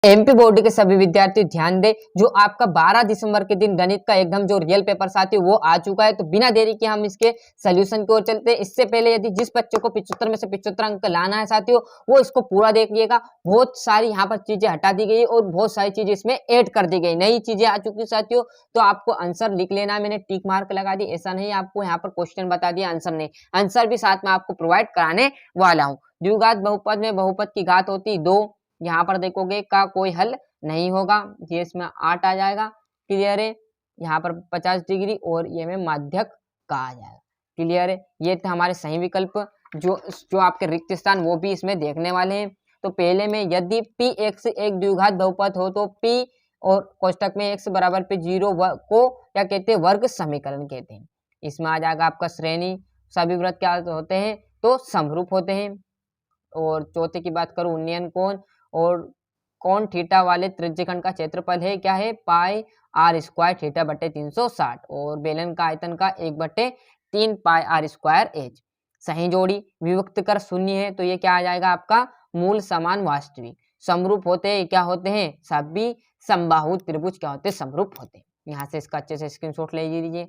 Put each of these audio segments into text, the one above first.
MP board के सभी विद्यार्थी ध्यान दें, जो आपका 12 दिसंबर के दिन गणित का एकदम जो रियल पेपर साथियों वो आ चुका है। तो बिना देरी के हम इसके सॉल्यूशन की ओर चलते हैं। इससे पहले यदि जिस बच्चे को 75 में से 75 अंक लाना है साथियों, वो इसको पूरा देख लिएगा। बहुत सारी यहाँ पर चीजें हटा दी गई और बहुत सारी चीजें इसमें ऐड कर दी गई, नई चीजें आ चुकी साथियों। तो आपको आंसर लिख लेना है, मैंने टिक मार्क लगा दी, ऐसा नहीं आपको यहाँ पर क्वेश्चन बता दिया आंसर नहीं, आंसर भी साथ में आपको प्रोवाइड कराने वाला हूँ। द्विघात बहुपद में बहुपद की घात होती 2, यहाँ पर देखोगे का कोई हल नहीं होगा, ये इसमें 8 आ जाएगा। क्लियर है, यहाँ पर 50 डिग्री और ये में माध्यक का आ जाएगा। क्लियर है, ये थे हमारे सही विकल्प। जो आपके रिक्त स्थान वो भी इसमें देखने वाले हैं। तो पहले में यदि p x एक द्विघात बहुपद हो तो p और कोष्टक में x बराबर पे 0 को क्या कहते हैं, वर्ग समीकरण कहते हैं। इसमें आ जाएगा आपका श्रेणी सभी वृत्त क्या होते हैं, तो समरूप होते हैं। और चौथे की बात करूं, उन्नयन कोण, और कोण थीटा वाले त्रिज्यखंड का क्षेत्रफल है क्या है, पाई आर स्क्वायर थीटा बटे 360, और बेलन का आयतन का 1/3 पाई आर स्क्वायर एच। सही जोड़ी विभक्त कर शून्य है, तो ये क्या आ जाएगा आपका मूल समान वास्तविक। समरूप होते हैं क्या होते हैं, सभी समबाहु त्रिभुज क्या होते हैं, समरूप होते हैं। यहाँ से इसका अच्छे से स्क्रीनशॉट ले लीजिए।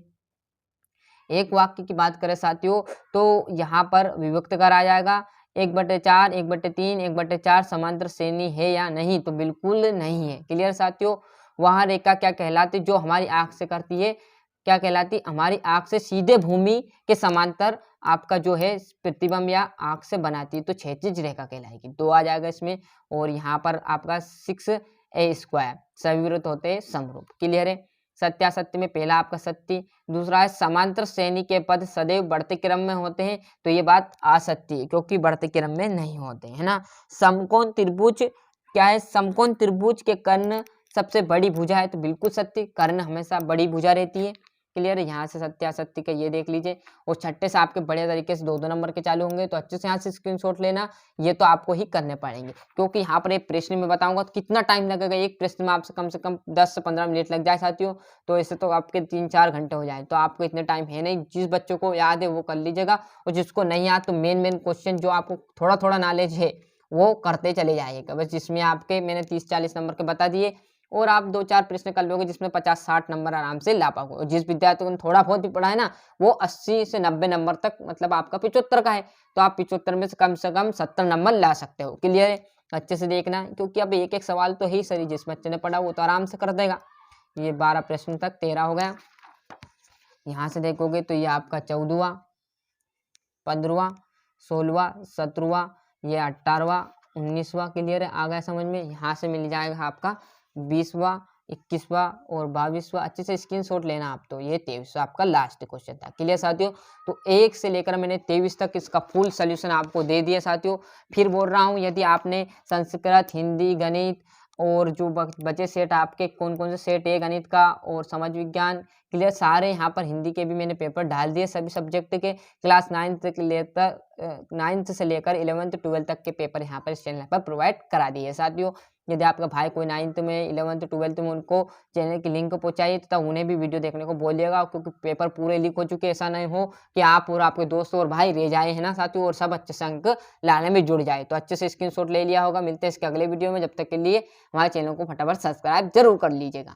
एक वाक्य की बात करें साथियों, तो यहाँ पर विभक्त कर आ जाएगा 1/4, 1/3, 1/4 समांतर श्रेणी है या नहीं, तो बिल्कुल नहीं है। क्लियर साथियों, वह रेखा क्या कहलाती, जो हमारी आंख से करती है, क्या कहलाती, हमारी आंख से सीधे भूमि के समांतर आपका जो है प्रतिबिंब या आंख से बनाती है, तो क्षैतिज रेखा कहलाएगी। 2 आ जाएगा इसमें। और यहाँ पर आपका 6a² सभी वृत्त होते हैं समरूप। क्लियर है, सत्यासत्य में पहला आपका सत्य, दूसरा है समांतर श्रेणी के पद सदैव बढ़ते क्रम में होते हैं, तो ये बात असत्य है क्योंकि बढ़ते क्रम में नहीं होते है ना। समकोण त्रिभुज क्या है, समकोण त्रिभुज के कर्ण सबसे बड़ी भुजा है, तो बिल्कुल सत्य, कर्ण हमेशा बड़ी भुजा रहती है। क्लियर है, यहाँ से सत्यासत्य का ये देख लीजिए। और छठे से आपके बढ़िया तरीके से 2-2 नंबर के चालू होंगे, तो अच्छे से यहाँ से स्क्रीनशॉट लेना, ये तो आपको ही करने पड़ेंगे क्योंकि यहाँ पर एक प्रश्न में बताऊंगा तो कितना टाइम लगेगा, एक प्रश्न में आपसे कम से कम 10 से 15 मिनट लग जाए साथियों, तो इससे तो आपके 3-4 घंटे हो जाए। तो आपको इतने टाइम है नहीं, जिस बच्चों को याद है वो कर लीजिएगा, और जिसको नहीं याद तो मेन क्वेश्चन जो आपको थोड़ा थोड़ा नॉलेज है वो करते चले जाइएगा बस, जिसमें आपके मैंने 30-40 नंबर के बता दिए, और आप 2-4 प्रश्न कर लोगे जिसमें 50-60 नंबर आराम से ला पाओगे। और जिस विद्यार्थी को थोड़ा बहुत भी पढ़ा है ना, वो 80 से 90 नंबर तक, मतलब आपका 75 का है, तो आप 75 में से कम 70 नंबर ला सकते हो। क्लियर है, अच्छे से देखना, क्योंकि अब एक एक सवाल तो ही सही, जिस बच्चे ने पढ़ा वो तो आराम से कर देगा। ये 12 प्रश्न तक 13 हो गया। यहाँ से देखोगे तो ये आपका 14वां, 15वां, 16वां, 17वां, ये 18वां, 19वां। क्लियर है, आ गया समझ में। यहाँ से मिल जाएगा आपका 20वां, 21वां और 22वां। अच्छे से स्क्रीनशॉट लेना आप। तो ये 23वां आपका लास्ट क्वेश्चन था। क्लियर साथियों, तो 1 से लेकर मैंने 23 तक इसका फुल सोल्यूशन आपको दे दिया साथियों। फिर बोल रहा हूँ, यदि आपने संस्कृत, हिंदी, गणित और जो बचे सेट आपके कौन कौन से सेट है गणित का और समाज विज्ञान, क्लियर सारे यहाँ पर हिंदी के भी मैंने पेपर डाल दिए सभी सब्जेक्ट के। क्लास 9th से लेकर 11th-12th तक के पेपर यहाँ पर इस चैनल पर प्रोवाइड करा दिए साथियों। यदि आपका भाई कोई 9th में, 11th-12th में, उनको चैनल की लिंक पहुंचाइए तथा उन्हें भी वीडियो देखने को बोलिएगा, क्योंकि पेपर पूरे लीक हो चुके। ऐसा नहीं हो कि आप और आपके दोस्त और भाई रह जाए है ना साथियों, और सब अच्छे से अंक लाने में जुड़ जाए। तो अच्छे से स्क्रीनशॉट ले लिया होगा। मिलते हैं इसके अगले वीडियो में, जब तक के लिए हमारे चैनल को फटाफट सब्सक्राइब जरूर कर लीजिएगा।